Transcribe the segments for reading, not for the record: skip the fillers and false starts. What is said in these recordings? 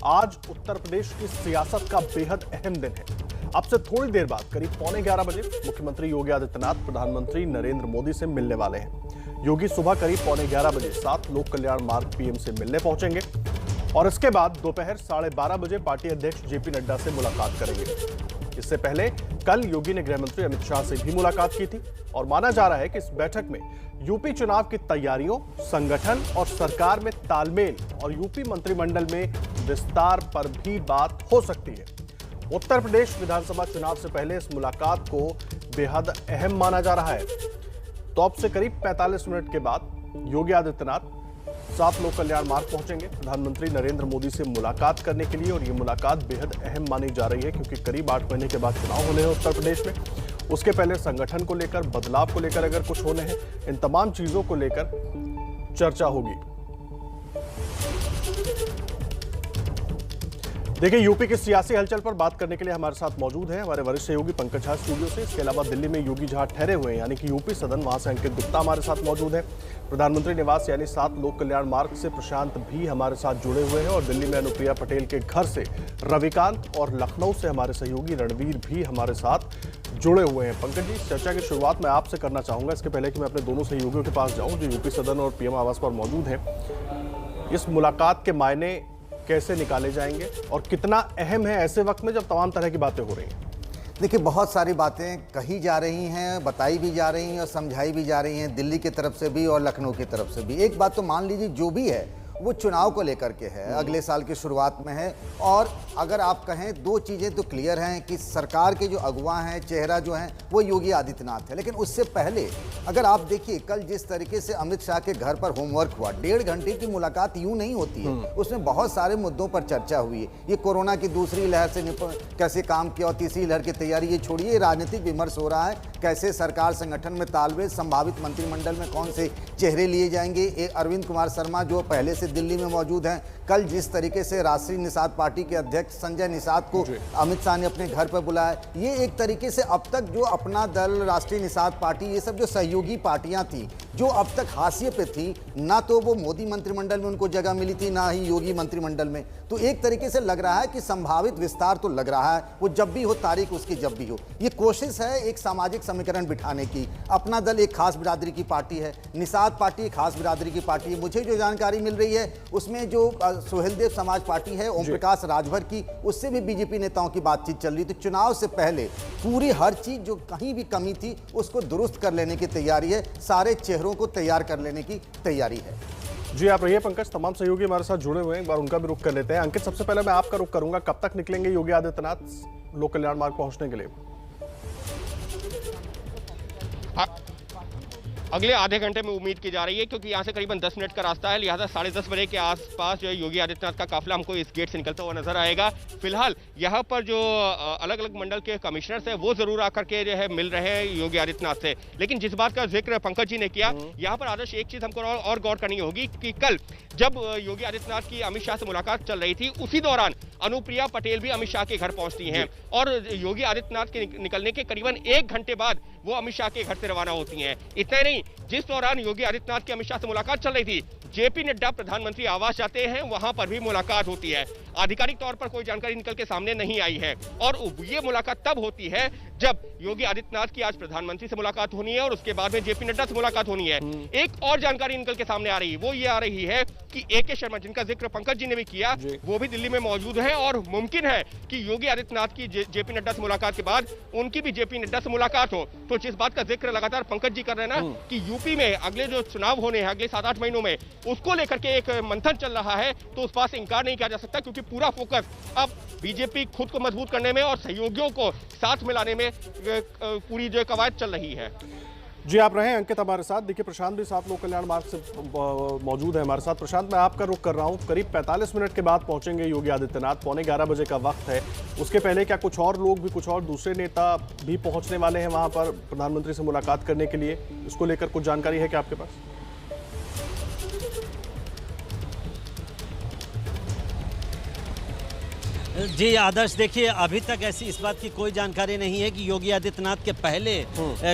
आज उत्तर प्रदेश की सियासत का बेहद अहम दिन है। अब से थोड़ी देर बाद करीब 11:15 बजे मुख्यमंत्री योगी आदित्यनाथ प्रधानमंत्री नरेंद्र मोदी से मिलने वाले हैं। योगी सुबह करीब 11:15 बजे 7 लोक कल्याण मार्ग पीएम से मिलने पहुंचेंगे और इसके बाद दोपहर 12:30 बजे पार्टी अध्यक्ष जेपी नड्डा से मुलाकात करेंगे। इससे पहले कल योगी ने गृह मंत्री अमित शाह से भी मुलाकात की थी और माना जा रहा है कि इस बैठक में यूपी चुनाव की तैयारियों, संगठन और सरकार में तालमेल और यूपी मंत्रिमंडल में विस्तार पर भी बात हो सकती है। उत्तर प्रदेश विधानसभा चुनाव से पहले इस मुलाकात को बेहद अहम माना जा रहा है। तो अब से करीब 45 मिनट के बाद योगी आदित्यनाथ 7 लोक कल्याण मार्ग पहुंचेंगे प्रधानमंत्री नरेंद्र मोदी से मुलाकात करने के लिए और ये मुलाकात बेहद अहम मानी जा रही है क्योंकि करीब 8 महीने के बाद चुनाव होने हैं उत्तर प्रदेश में। उसके पहले संगठन को लेकर, बदलाव को लेकर अगर कुछ होने हैं, इन तमाम चीजों को लेकर चर्चा होगी। देखिए, यूपी की सियासी हलचल पर बात करने के लिए हमारे साथ मौजूद हैं हमारे वरिष्ठ सहयोगी पंकज झा स्टूडियो से। इसके अलावा दिल्ली में योगी जहां ठहरे हुए हैं यानी कि यूपी सदन, वहां से अंकित गुप्ता हमारे साथ मौजूद है। प्रधानमंत्री निवास यानी 7 लोक कल्याण मार्ग से प्रशांत भी हमारे साथ जुड़े हुए हैं और दिल्ली में अनुप्रिया पटेल के घर से रविकांत और लखनऊ से हमारे सहयोगी रणवीर भी हमारे साथ जुड़े हुए हैं। पंकज जी, चर्चा की शुरुआत मैं आपसे करना चाहूंगा इसके पहले कि मैं अपने दोनों सहयोगियों के पास जाऊं जो यूपी सदन और पीएम आवास पर मौजूद हैं। इस मुलाकात के मायने कैसे निकाले जाएंगे और कितना अहम है ऐसे वक्त में जब तमाम तरह की बातें हो रही हैं? देखिए, बहुत सारी बातें कही जा रही हैं, बताई भी जा रही हैं और समझाई भी जा रही हैं, दिल्ली की तरफ से भी और लखनऊ की तरफ से भी। एक बात तो मान लीजिए, जो भी है वो चुनाव को लेकर के है, अगले साल की शुरुआत में है। और अगर आप कहें, दो चीज़ें तो क्लियर हैं कि सरकार के जो अगुवा हैं, चेहरा जो हैं, वो योगी आदित्यनाथ है। लेकिन उससे पहले अगर आप देखिए, कल जिस तरीके से अमित शाह के घर पर होमवर्क हुआ, 1.5 घंटे की मुलाकात यूं नहीं होती है, उसमें बहुत सारे मुद्दों पर चर्चा हुई है। ये कोरोना की दूसरी लहर से कैसे काम किया और तीसरी लहर की तैयारी, ये छोड़िए, राजनीतिक विमर्श हो रहा है। कैसे सरकार संगठन में तालमेल, संभावित मंत्रिमंडल में कौन से चेहरे लिए जाएंगे। अरविंद कुमार शर्मा जो पहले से दिल्ली में मौजूद हैं, कल जिस तरीके से राष्ट्रीय निषाद पार्टी के अध्यक्ष संजय निषाद को अमित शाह ने अपने घर पर बुलाया, ये एक तरीके से अब तक जो अपना दल, राष्ट्रीय निषाद पार्टी, ये सब जो सहयोगी पार्टियां थी जो अब तक हाशिए पे थी, ना तो वो मोदी मंत्रिमंडल में उनको जगह मिली थी, ना ही योगी मंत्रिमंडल में। तो एक तरीके से लग रहा है कि संभावित विस्तार तो लग रहा है, वो जब भी हो, तारीख उसकी जब भी हो। ये कोशिश है एक सामाजिक समीकरण बिठाने की। अपना दल एक खास बिरादरी की पार्टी है, निषाद पार्टी एक खास बिरादरी की पार्टी है। मुझे जो जानकारी मिल रही है उसमें जो सोहेलदेव समाज पार्टी है, ओम प्रकाश राजभर की, उससे भी बीजेपी नेताओं की बातचीत चल रही। तो चुनाव से पहले पूरी हर चीज जो कहीं भी कमी थी उसको दुरुस्त कर लेने की तैयारी है, सारे चेहरों को तैयार कर लेने की तैयारी है। जी, आप रहिए पंकज, तमाम सहयोगी हमारे साथ जुड़े हुए हैं, एक बार उनका भी रुख कर लेते हैं। अंकित, सबसे पहले मैं आपका रुख करूंगा, कब तक निकलेंगे योगी आदित्यनाथ लोक कल्याण मार्ग पहुंचने के लिए? अगले आधे घंटे में उम्मीद की जा रही है क्योंकि यहाँ से करीबन 10 मिनट का रास्ता है, लिहाजा 10:30 बजे के आसपास जो है योगी आदित्यनाथ का काफिला हमको इस गेट से निकलता हुआ नजर आएगा। फिलहाल यहाँ पर जो अलग अलग मंडल के कमिश्नर्स हैं वो जरूर आकर के जो है मिल रहे हैं योगी आदित्यनाथ से। लेकिन जिस बात का जिक्र पंकज जी ने किया, यहाँ पर आदर्श एक चीज हमको और गौर करनी होगी कि कल जब योगी आदित्यनाथ की अमित शाह से मुलाकात चल रही थी, उसी दौरान अनुप्रिया पटेल भी अमित शाह के घर पहुंचती हैं और योगी आदित्यनाथ के निकलने के करीबन 1 घंटे बाद वो अमित शाह के घर से रवाना होती हैं। इतना नहीं, जिस दौरान योगी आदित्यनाथ की अमित शाह से मुलाकात चल रही थी, जेपी नड्डा प्रधानमंत्री आवास जाते हैं, वहां पर भी मुलाकात होती है। आधिकारिक तौर पर कोई जानकारी निकल के सामने नहीं आई है और ये मुलाकात तब होती है जब योगी आदित्यनाथ की आज प्रधानमंत्री से मुलाकात होनी है और उसके बाद में जेपी नड्डा से मुलाकात होनी है। एक और जानकारी निकल के सामने आ रही है, वो ये आ रही है कि AK शर्मा, जिनका जिक्र पंकज जी ने भी किया, वो भी दिल्ली में मौजूद है और मुमकिन है कि योगी आदित्यनाथ की जेपी नड्डा से मुलाकात के बाद उनकी भी जेपी नड्डा से मुलाकात हो। तो जिस बात का जिक्र लगातार पंकज जी कर रहे हैं ना कि यूपी में अगले जो चुनाव होने हैं अगले 7-8 महीनों में, उसको लेकर के एक मंथन चल रहा है, तो उस बात से इंकार नहीं किया जा सकता क्योंकि पूरा फोकस अब बीजेपी खुद को मजबूत करने में और सहयोगियों को साथ मिलाने में पूरी जो कवायद चल रही है। जी, आप रहे अंकित हमारे साथ। देखिए, प्रशांत भी 7 लोक कल्याण मार्ग से मौजूद है हमारे साथ। प्रशांत, मैं आपका रुख कर रहा हूं, करीब 45 मिनट के बाद पहुंचेंगे योगी आदित्यनाथ, 11:15 बजे का वक्त है। उसके पहले क्या कुछ और लोग भी, कुछ और दूसरे नेता भी पहुंचने वाले हैं वहां पर प्रधानमंत्री से मुलाकात करने के लिए? इसको लेकर कुछ जानकारी है क्या आपके पास? जी आदर्श, देखिए अभी तक ऐसी इस बात की कोई जानकारी नहीं है कि योगी आदित्यनाथ के पहले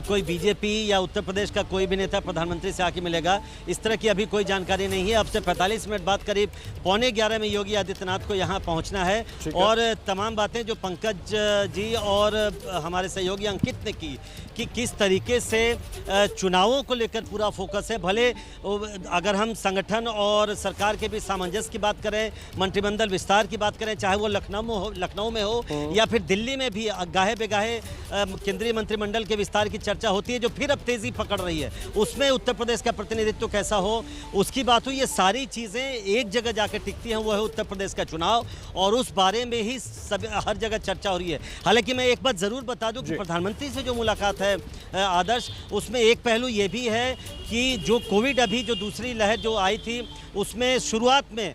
कोई बीजेपी या उत्तर प्रदेश का कोई भी नेता प्रधानमंत्री से आके मिलेगा। इस तरह की अभी कोई जानकारी नहीं है। अब से 45 मिनट बाद करीब 11:15 में योगी आदित्यनाथ को यहाँ पहुँचना है और तमाम बातें जो पंकज जी और हमारे सहयोगी अंकित ने की कि किस तरीके से चुनावों को लेकर पूरा फोकस है। भले अगर हम संगठन और सरकार के बीच सामंजस्य की बात करें, मंत्रिमंडल विस्तार की बात करें, चाहे वो लखनऊ में हो या फिर दिल्ली में भी गाहे बेगाहे केंद्रीय मंत्रिमंडल के विस्तार की चर्चा होती है जो फिर अब तेजी पकड़ रही है, उसमें उत्तर प्रदेश का प्रतिनिधित्व कैसा हो उसकी बात हुई। ये सारी चीज़ें एक जगह जाकर टिकती हैं, वो है उत्तर प्रदेश का चुनाव, और उस बारे में ही सब हर जगह चर्चा हो रही है। हालांकि मैं एक बात ज़रूर बता दूं कि प्रधानमंत्री से जो मुलाकात है आदर्श, उसमें एक पहलू ये भी है कि जो कोविड अभी जो दूसरी लहर जो आई थी उसमें शुरुआत में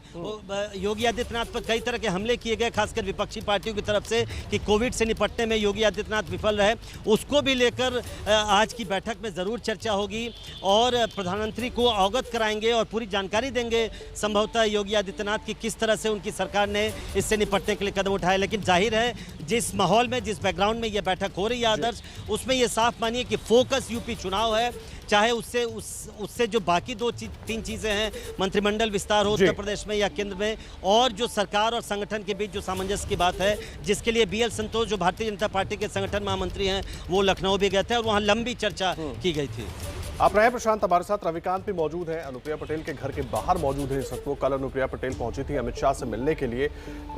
योगी आदित्यनाथ पर कई तरह के हमले किए गए, खासकर विपक्षी पार्टियों की तरफ से, कि कोविड से निपटने में योगी आदित्यनाथ विफल रहे। उसको भी लेकर आज की बैठक में ज़रूर चर्चा होगी और प्रधानमंत्री को अवगत कराएंगे और पूरी जानकारी देंगे संभवतः योगी आदित्यनाथ की किस तरह से उनकी सरकार ने इससे निपटने के लिए कदम उठाए। लेकिन जाहिर है जिस माहौल में, जिस बैकग्राउंड में ये बैठक हो रही है आदर्श, उसमें ये साफ मानिए कि फोकस यूपी चुनाव है। चाहे उससे जो बाकी तीन चीज़ें हैं, मंत्रिमंडल विस्तार हो उत्तर प्रदेश में या केंद्र में, और जो सरकार और संगठन के बीच जो सामंजस्य की बात है, जिसके लिए BL संतोष जो भारतीय जनता पार्टी के संगठन महामंत्री हैं वो लखनऊ भी गए थे और वहाँ लंबी चर्चा की गई थी। आप रहे प्रशांत, हमारे साथ रविकांत भी मौजूद हैं, अनुप्रिया पटेल के घर के बाहर मौजूद हैं इस वक्त वो। कल अनुप्रिया पटेल पहुंची थी अमित शाह से मिलने के लिए।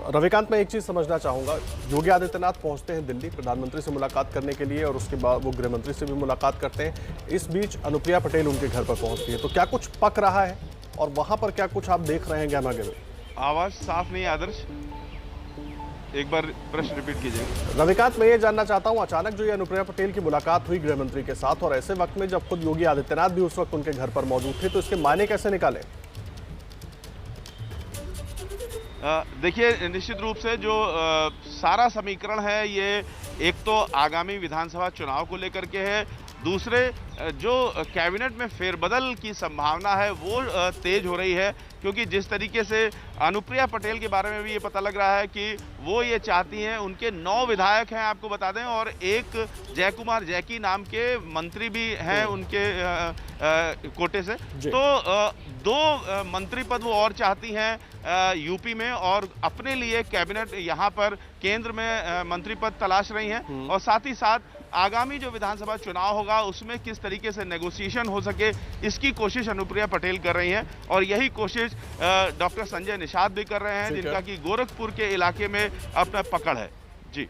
रविकांत, मैं एक चीज समझना चाहूंगा, योगी आदित्यनाथ पहुंचते हैं दिल्ली प्रधानमंत्री से मुलाकात करने के लिए और उसके बाद वो गृह मंत्री से भी मुलाकात करते हैं। इस बीच अनुप्रिया पटेल उनके घर पर पहुंचती है, तो क्या कुछ पक रहा है और वहां पर क्या कुछ आप देख रहे हैं गहमा गहमी? आवाज साफ नहीं है आदर्श, एक बार प्रश्न रिपीट कीजिए। रविकांत, मैं ये जानना चाहता हूं, अचानक जो ये अनुप्रिया पटेल की मुलाकात हुई गृह मंत्री के साथ और ऐसे वक्त में जब खुद योगी आदित्यनाथ भी उस वक्त उनके घर पर मौजूद थे, तो इसके मायने कैसे निकाले? देखिए, निश्चित रूप से जो सारा समीकरण है ये एक तो आगामी विधानसभा चुनाव को लेकर के है, दूसरे जो कैबिनेट में फेरबदल की संभावना है वो तेज हो रही है, क्योंकि जिस तरीके से अनुप्रिया पटेल के बारे में भी ये पता लग रहा है कि वो ये चाहती हैं, उनके 9 विधायक हैं आपको बता दें, और एक जयकुमार जैकी नाम के मंत्री भी हैं उनके कोटे से, तो 2 मंत्री पद वो और चाहती हैं यूपी में, और अपने लिए कैबिनेट यहाँ पर केंद्र में मंत्री पद तलाश रही हैं, और साथ ही साथ आगामी जो विधानसभा चुनाव होगा उसमें किस तरीके से नेगोशिएशन हो सके इसकी कोशिश अनुप्रिया पटेल कर रही हैं, और यही कोशिश डॉक्टर संजय निषाद भी कर रहे हैं, जिनका कि गोरखपुर के इलाके में अपना पकड़ है। जी,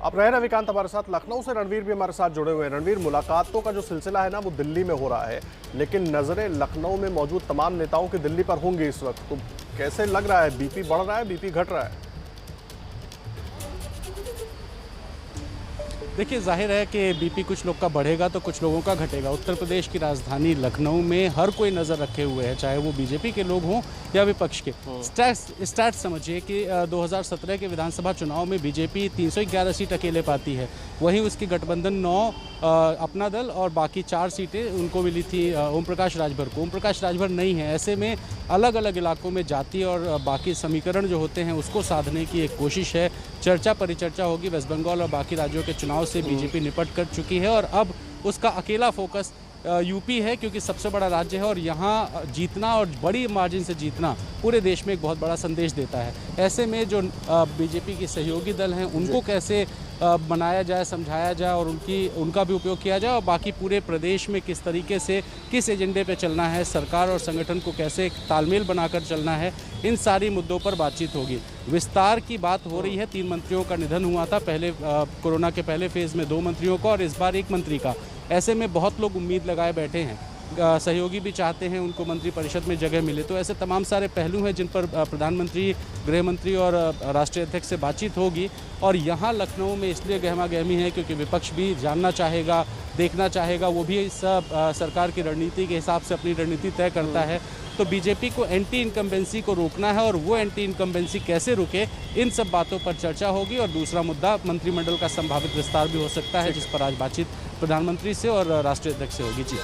अब रहे रविकांत हमारे साथ, लखनऊ से रणवीर भी हमारे साथ जुड़े हुए हैं। रणवीर, मुलाकातों का जो सिलसिला है ना वो दिल्ली में हो रहा है, लेकिन नजरें लखनऊ में मौजूद तमाम नेताओं की दिल्ली पर होंगी इस वक्त, तो कैसे लग रहा है? बीपी बढ़ रहा है, बीपी घट रहा है? देखिए, जाहिर है कि बीपी कुछ लोग का बढ़ेगा तो कुछ लोगों का घटेगा। उत्तर प्रदेश की राजधानी लखनऊ में हर कोई नज़र रखे हुए है, चाहे वो बीजेपी के लोग हों या विपक्ष के। स्टैट्स समझिए कि 2017 के विधानसभा चुनाव में बीजेपी 311 सीट अकेले पाती है, वहीं उसकी गठबंधन 9 अपना दल और बाकी 4 सीटें उनको मिली थी ओम प्रकाश राजभर को। ओम प्रकाश राजभर नहीं है, ऐसे में अलग अलग इलाकों में जाति और बाकी समीकरण जो होते हैं उसको साधने की एक कोशिश है। चर्चा परिचर्चा होगी, वेस्ट बंगाल और बाकी राज्यों के चुनाव से बीजेपी निपट कर चुकी है और अब उसका अकेला फोकस यूपी है, क्योंकि सबसे बड़ा राज्य है और यहाँ जीतना और बड़ी मार्जिन से जीतना पूरे देश में एक बहुत बड़ा संदेश देता है। ऐसे में जो बीजेपी के सहयोगी दल हैं उनको कैसे बनाया जाए, समझाया जाए और उनका भी उपयोग किया जाए, और बाकी पूरे प्रदेश में किस तरीके से किस एजेंडे पे चलना है, सरकार और संगठन को कैसे तालमेल बनाकर चलना है, इन सारी मुद्दों पर बातचीत होगी। विस्तार की बात हो रही है, 3 मंत्रियों का निधन हुआ था पहले कोरोना के पहले फेज़ में 2 मंत्रियों का और इस बार 1 मंत्री का। ऐसे में बहुत लोग उम्मीद लगाए बैठे हैं, सहयोगी भी चाहते हैं उनको मंत्रिपरिषद में जगह मिले, तो ऐसे तमाम सारे पहलू हैं जिन पर प्रधानमंत्री, गृह मंत्री और राष्ट्रीय अध्यक्ष से बातचीत होगी। और यहाँ लखनऊ में इसलिए गहमा गहमी है क्योंकि विपक्ष भी जानना चाहेगा, देखना चाहेगा, वो भी सब सरकार की रणनीति के हिसाब से अपनी रणनीति तय करता है। तो बीजेपी को एंटी इनकम्बेंसी को रोकना है और वो एंटी इनकम्बेंसी कैसे रुके, इन सब बातों पर चर्चा होगी। और दूसरा मुद्दा मंत्रिमंडल का संभावित विस्तार भी हो सकता है, जिस पर आज बातचीत प्रधानमंत्री से और राष्ट्रीय अध्यक्ष से होगी। जी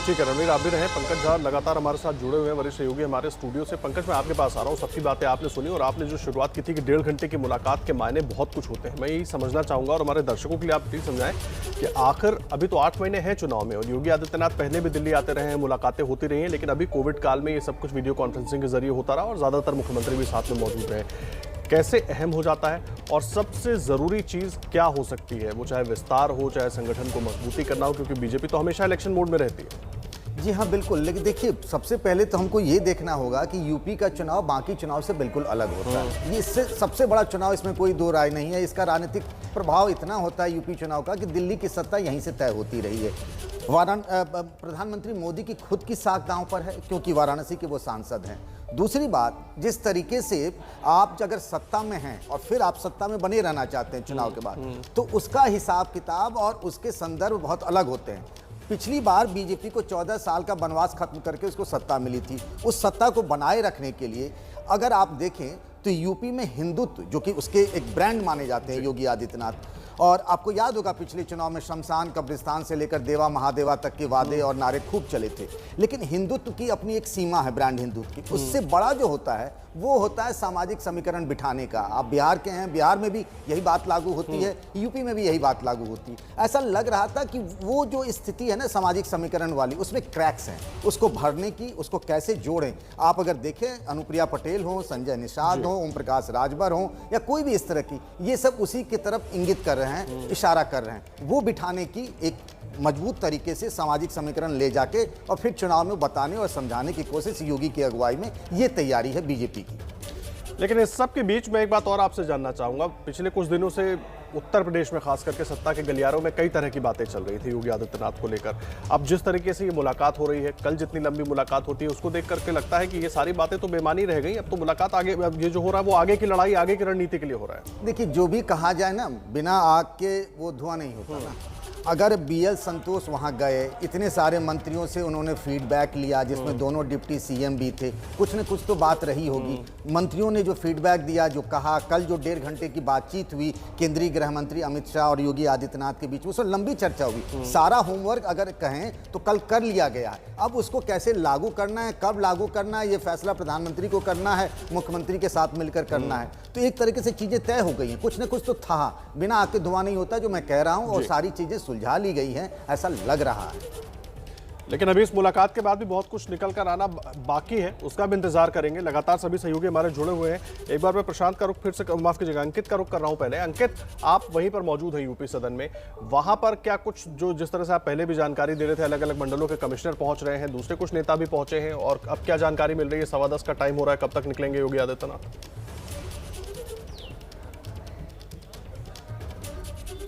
ठीक है रणवीर, आप भी रहे। पंकज झा लगातार हमारे साथ जुड़े हुए हैं, वरिष्ठ सहयोगी हमारे स्टूडियो से। पंकज, मैं आपके पास आ रहा हूँ। सबकी बातें आपने सुनी और आपने जो शुरुआत की थी कि 1.5 घंटे की मुलाकात के मायने बहुत कुछ होते हैं। मैं यही समझना चाहूँगा और हमारे दर्शकों के लिए आप प्लीज समझाएं कि आखिर अभी तो 8 महीने हैं चुनाव में और योगी आदित्यनाथ पहले भी दिल्ली आते रहे हैं, मुलाकातें होती रही हैं, लेकिन अभी कोविड काल में ये सब कुछ वीडियो कॉन्फ्रेंसिंग के जरिए होता रहा और ज़्यादातर मुख्यमंत्री भी साथ में मौजूद रहे। कैसे अहम हो जाता है और सबसे ज़रूरी चीज़ क्या हो सकती है, वो चाहे विस्तार हो चाहे संगठन को मजबूती करना हो, क्योंकि बीजेपी तो हमेशा इलेक्शन मोड में रहती है। जी हाँ बिल्कुल, लेकिन देखिए सबसे पहले तो हमको ये देखना होगा कि यूपी का चुनाव बाकी चुनाव से बिल्कुल अलग होता है। ये इससे सबसे बड़ा चुनाव, इसमें कोई दो राय नहीं है। इसका राजनीतिक प्रभाव इतना होता है यूपी चुनाव का कि दिल्ली की सत्ता यहीं से तय होती रही है। प्रधानमंत्री मोदी की खुद की साख दांव पर है क्योंकि वाराणसी के वो सांसद हैं। दूसरी बात, जिस तरीके से आप अगर सत्ता में हैं और फिर आप सत्ता में बने रहना चाहते हैं चुनाव के बाद, तो उसका हिसाब किताब और उसके संदर्भ बहुत अलग होते हैं। पिछली बार बीजेपी को 14 साल का वनवास खत्म करके उसको सत्ता मिली थी। उस सत्ता को बनाए रखने के लिए अगर आप देखें तो यूपी में हिंदुत्व, जो कि उसके एक ब्रांड माने जाते हैं योगी आदित्यनाथ, और आपको याद होगा पिछले चुनाव में शमशान कब्रिस्तान से लेकर देवा महादेवा तक के वादे और नारे खूब चले थे। लेकिन हिंदुत्व की अपनी एक सीमा है, ब्रांड हिंदुत्व की। उससे बड़ा जो होता है वो होता है सामाजिक समीकरण बिठाने का। आप बिहार के हैं, बिहार में भी यही बात लागू होती है, यूपी में भी यही बात लागू होती है। ऐसा लग रहा था कि वो जो स्थिति है ना सामाजिक समीकरण वाली, उसमें क्रैक्स हैं, उसको भरने की, उसको कैसे जोड़ें। आप अगर देखें अनुप्रिया पटेल हो, संजय निषाद हो, ओम प्रकाश राजभर हो या कोई भी इस तरह की, ये सब उसी की तरफ इंगित कर रहे हैं, इशारा कर रहे हैं। वो बिठाने की एक मजबूत तरीके से सामाजिक समीकरण ले जाके और फिर चुनाव में बताने और समझाने की कोशिश योगी की अगुवाई में ये तैयारी है बीजेपी की। लेकिन इस सब के बीच मैं एक बात और आपसे जानना चाहूंगा। पिछले कुछ दिनों से उत्तर प्रदेश में खास करके सत्ता के गलियारों में कई तरह की बातें चल रही थी योगी आदित्यनाथ को लेकर। अब जिस तरीके से ये मुलाकात हो रही है, कल जितनी लंबी मुलाकात होती है, उसको देख करके लगता है कि ये सारी बातें तो बेमानी रह गई। अब तो मुलाकात आगे, अब ये जो हो रहा है वो आगे की लड़ाई, आगे की रणनीति के लिए हो रहा है। देखिए जो भी कहा जाए ना, बिना आग के वो धुआं नहीं होता ना। अगर बीएल संतोष वहाँ गए, इतने सारे मंत्रियों से उन्होंने फीडबैक लिया, जिसमें दोनों डिप्टी सीएम भी थे, कुछ न कुछ तो बात रही होगी। मंत्रियों ने जो फीडबैक दिया, जो कहा, कल जो 1.5 घंटे की बातचीत हुई केंद्रीय गृह मंत्री अमित शाह और योगी आदित्यनाथ के बीच में, उसमें लंबी चर्चा हुई। सारा होमवर्क अगर कहें तो कल कर लिया गया है। अब उसको कैसे लागू करना है, कब लागू करना है, ये फैसला प्रधानमंत्री को करना है, मुख्यमंत्री के साथ मिलकर करना है। तो एक तरीके से चीजें तय हो गई हैं। कुछ न कुछ तो था, बिना आग के धुआं नहीं होता, जो मैं कह रहा हूं, और सारी चीजें सुलझा ली गई हैं, ऐसा लग रहा है। लेकिन अभी इस मुलाकात के बाद भी बहुत कुछ निकल कर आना बाकी है, उसका भी इंतजार करेंगे। लगातार सभी सहयोगी हमारे जुड़े हुए हैं। एक बार मैं प्रशांत का रुख फिर से, माफ कीजिएगा, अंकित का रुख कर रहा हूं पहले। अंकित, आप वहीं पर मौजूद हैं यूपी सदन में, वहां पर क्या कुछ, जो जिस तरह से आप पहले भी जानकारी दे रहे थे, अलग अलग मंडलों के कमिश्नर पहुंच रहे हैं, दूसरे कुछ नेता भी पहुंचे हैं, और अब क्या जानकारी मिल रही है? 10:15 का टाइम हो रहा है, कब तक निकलेंगे योगी आदित्यनाथ?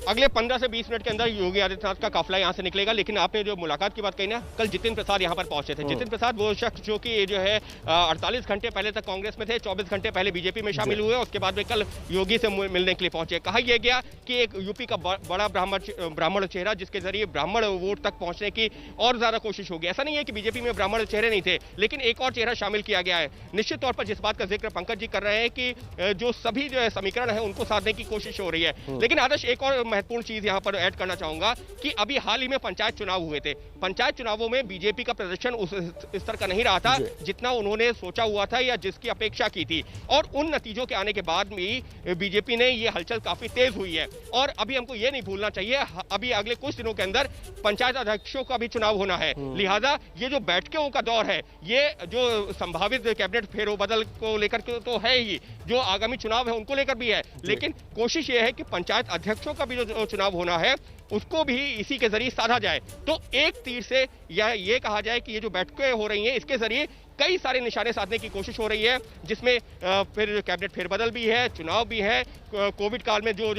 अगले 15 से 20 मिनट के अंदर योगी आदित्यनाथ का काफिला यहाँ से निकलेगा। लेकिन आपने जो मुलाकात की बात कही ना, कल जितिन प्रसाद यहाँ पर पहुंचे थे। जितिन प्रसाद वो शख्स जो कि जो है 48 घंटे पहले तक कांग्रेस में थे, 24 घंटे पहले बीजेपी में शामिल हुए, उसके बाद में कल योगी से मिलने के लिए पहुंचे। कहा यह गया कि एक यूपी का बड़ा ब्राह्मण चेहरा, जिसके जरिए ब्राह्मण वोट तक पहुंचने की और ज्यादा कोशिश होगी। ऐसा नहीं है कि बीजेपी में ब्राह्मण चेहरे नहीं थे, लेकिन एक और चेहरा शामिल किया गया है। निश्चित तौर पर जिस बात का जिक्र पंकज जी कर रहे हैं कि जो सभी जो है समीकरण है उनको साधने की कोशिश हो रही है। लेकिन आदर्श, एक और महत्वपूर्ण चीज यहाँ पर ऐड करना चाहूंगा कि अभी हाल ही में पंचायत चुनाव हुए थे। पंचायत चुनावों में बीजेपी का प्रदर्शन उस स्तर का नहीं रहा था जितना उन्होंने सोचा हुआ था या जिसकी अपेक्षा की थी, और उन नतीजों के आने के बाद भी बीजेपी ने ये हलचल काफी तेज हुई है। और अभी हमको ये नहीं भूलना चाहिए, अभी अगले कुछ दिनों के अंदर पंचायत अध्यक्षों का भी चुनाव होना है। लिहाजा ये जो बैठकों का दौर है, ये जो संभावित कैबिनेट फेरबदल को लेकर के तो है ही, जो आगामी चुनाव है उनको लेकर भी है, लेकिन कोशिश ये है कि पंचायत अध्यक्षों का भी जो चुनाव होना है उसको भी इसी के जरिए साधा जाए। तो एक तीर से या ये कहा जाए कि ये जो बैठकें हो रही हैं, इसके जरिए कई सारे निशाने साधने की कोशिश हो रही है, जिसमें फिर कैबिनेट फेरबदल भी है, चुनाव भी है, कोविड काल में जो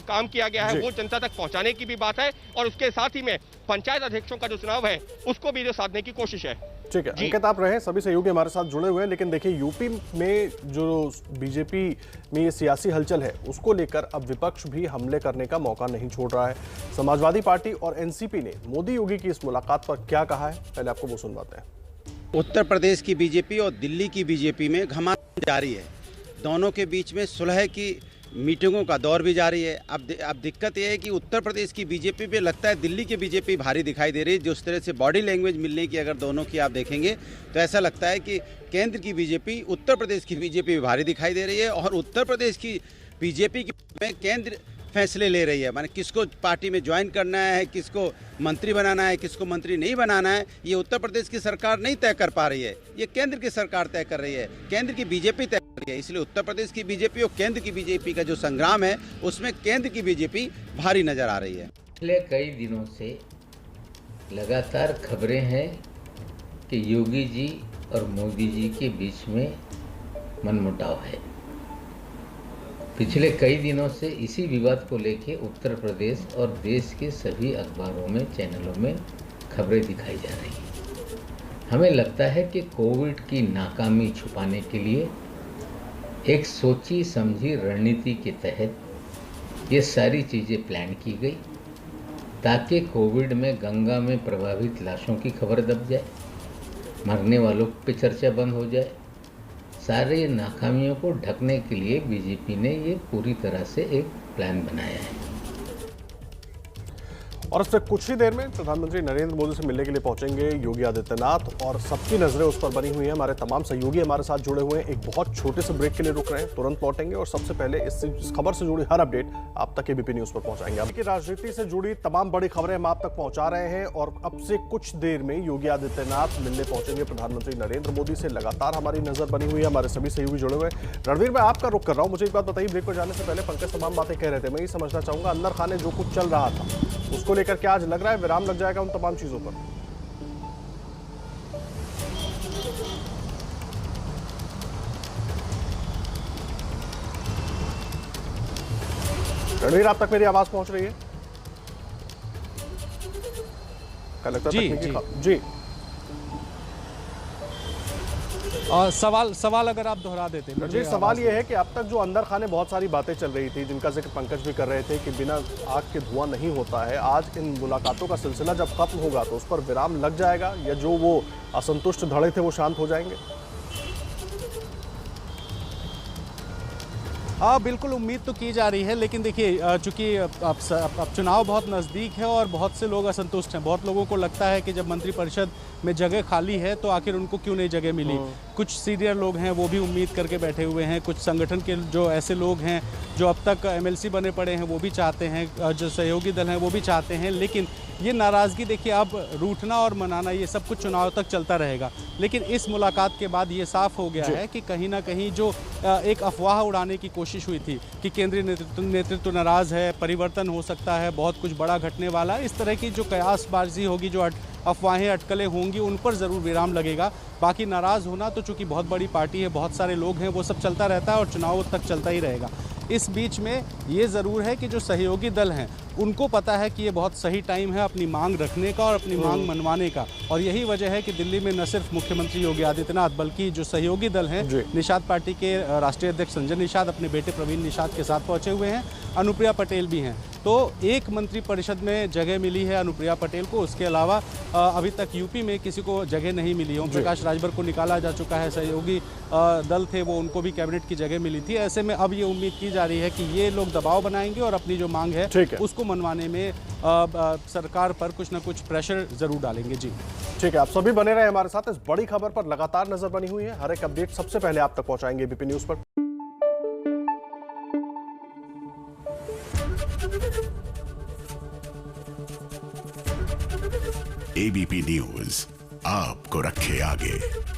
काम किया गया है वो जनता तक पहुंचाने की भी बात है, और उसके साथ ही में पंचायत अध्यक्षों का जो चुनाव है उसको भी जो साधने की कोशिश है। ठीक है अंकित, आप रहे, सभी सहयोगी हमारे साथ जुड़े हुए हैं। लेकिन देखिए, यूपी में जो बीजेपी में ये सियासी हलचल है, उसको लेकर अब विपक्ष भी हमले करने का मौका नहीं छोड़ रहा है। समाजवादी पार्टी और एनसीपी ने मोदी योगी की इस मुलाकात पर क्या कहा है, पहले आपको वो सुनवाते हैं। उत्तर प्रदेश की बीजेपी और दिल्ली की बीजेपी में घमासान जारी है। दोनों के बीच में सुलह की मीटिंगों का दौर भी जारी है। अब दिक्कत यह है कि उत्तर प्रदेश की बीजेपी पे लगता है दिल्ली की बीजेपी भारी दिखाई दे रही है। जिस तरह से बॉडी लैंग्वेज मिलने की अगर दोनों की आप देखेंगे तो ऐसा लगता है कि केंद्र की बीजेपी उत्तर प्रदेश की बीजेपी भारी दिखाई दे रही है और उत्तर प्रदेश की बीजेपी में केंद्र फैसले ले रही है। माने किसको पार्टी में ज्वाइन करना है, किसको मंत्री बनाना है, किसको मंत्री नहीं बनाना है, ये उत्तर प्रदेश की सरकार नहीं तय कर पा रही है, ये केंद्र की सरकार तय कर रही है, केंद्र की बीजेपी तय कर रही है। इसलिए उत्तर प्रदेश की बीजेपी और केंद्र की बीजेपी का जो संग्राम है उसमें केंद्र की बीजेपी भारी नजर आ रही है। पिछले कई दिनों से लगातार खबरें हैं कि योगी जी और मोदी जी के बीच में मनमुटाव है। पिछले कई दिनों से इसी विवाद को लेके उत्तर प्रदेश और देश के सभी अखबारों में, चैनलों में खबरें दिखाई जा रही हैं। हमें लगता है कि कोविड की नाकामी छुपाने के लिए एक सोची समझी रणनीति के तहत ये सारी चीज़ें प्लान की गई ताकि कोविड में गंगा में प्रभावित लाशों की खबर दब जाए, मरने वालों पे चर्चा बंद हो जाए। सारे नाकामियों को ढकने के लिए बीजेपी ने ये पूरी तरह से एक प्लान बनाया है। और इससे कुछ ही देर में प्रधानमंत्री नरेंद्र मोदी से मिलने के लिए पहुंचेंगे योगी आदित्यनाथ और सबकी नजरें उस पर बनी हुई हैं। हमारे तमाम सहयोगी हमारे साथ जुड़े हुए हैं, एक बहुत छोटे से ब्रेक के लिए रुक रहे हैं, तुरंत लौटेंगे और सबसे पहले इस खबर से जुड़ी हर अपडेट आप तक एबीपी न्यूज पर पहुंचाएंगे। अब की राजनीति से जुड़ी तमाम बड़ी खबरें हम आप तक पहुंचा रहे हैं और अब से कुछ देर में योगी आदित्यनाथ मिलने पहुंचेंगे प्रधानमंत्री नरेंद्र मोदी से। लगातार हमारी नजर बनी हुई है, हमारे सभी सहयोगी जुड़े हुए हैं। रणवीर, मैं आपका रुख कर रहा हूं, मुझे एक बात बताइए, ब्रेक पर जाने से पहले पंकज तमाम बातें कह रहे थे, मैं ये समझना चाहूंगा अंदर खाने जो कुछ चल रहा था उसको लेकर क्या आज लग रहा है विराम लग जाएगा उन तमाम चीजों पर? रणवीर, आप तक मेरी आवाज पहुंच रही है? जी सवाल अगर आप दोहरा देते हैं। जी, सवाल ये है कि अब तक जो अंदर खाने बहुत सारी बातें चल रही थी जिनका जिक्र पंकज भी कर रहे थे कि बिना आग के धुआं नहीं होता है, आज इन मुलाकातों का सिलसिला जब खत्म होगा तो उस पर विराम लग जाएगा या जो वो असंतुष्ट धड़े थे वो शांत हो जाएंगे? हाँ, बिल्कुल उम्मीद तो की जा रही है, लेकिन देखिए चूंकि अब चुनाव बहुत नज़दीक है और बहुत से लोग असंतुष्ट हैं। बहुत लोगों को लगता है कि जब मंत्रिपरिषद में जगह खाली है तो आखिर उनको क्यों नहीं जगह मिली। कुछ सीनियर लोग हैं वो भी उम्मीद करके बैठे हुए हैं, कुछ संगठन के जो ऐसे लोग हैं जो अब तक एमएलसी बने पड़े हैं वो भी चाहते हैं, जो सहयोगी दल हैं वो भी चाहते हैं। लेकिन ये नाराज़गी देखिए, अब रूठना और मनाना ये सब कुछ चुनाव तक चलता रहेगा। लेकिन इस मुलाकात के बाद ये साफ हो गया है कि कहीं ना कहीं जो एक अफवाह उड़ाने की कोशिश हुई थी कि केंद्रीय नेतृत्व नाराज़ है, परिवर्तन हो सकता है, बहुत कुछ बड़ा घटने वाला है, इस तरह की जो कयासबाजी होगी, जो अफवाहें अटकलें होंगी, उन पर ज़रूर विराम लगेगा। बाकी नाराज़ होना तो चूंकि बहुत बड़ी पार्टी है, बहुत सारे लोग हैं, वो सब चलता रहता है और चुनाव तक चलता ही रहेगा। इस बीच में ये ज़रूर है कि जो सहयोगी दल हैं उनको पता है कि ये बहुत सही टाइम है अपनी मांग रखने का और अपनी मांग मनवाने का, और यही वजह है कि दिल्ली में न सिर्फ मुख्यमंत्री योगी आदित्यनाथ बल्कि जो सहयोगी दल हैं, निषाद पार्टी के राष्ट्रीय अध्यक्ष संजय निषाद अपने बेटे प्रवीण निषाद के साथ पहुंचे हुए हैं, अनुप्रिया पटेल भी हैं। तो एक मंत्रिपरिषद में जगह मिली है अनुप्रिया पटेल को, उसके अलावा अभी तक यूपी में किसी को जगह नहीं मिली। ओम प्रकाश राजभर को निकाला जा चुका है, सहयोगी दल थे वो, उनको भी कैबिनेट की जगह मिली थी। ऐसे में अब ये उम्मीद की जा रही है कि ये लोग दबाव बनाएंगे और अपनी जो मांग है उसको मनवाने में सरकार पर कुछ ना कुछ प्रेशर जरूर डालेंगे। जी ठीक है, आप सभी बने रहे हमारे साथ, इस बड़ी खबर पर लगातार नजर बनी हुई है, हर एक अपडेट सबसे पहले आप तक पहुंचाएंगे एबीपी न्यूज पर। एबीपी न्यूज आपको रखे आगे।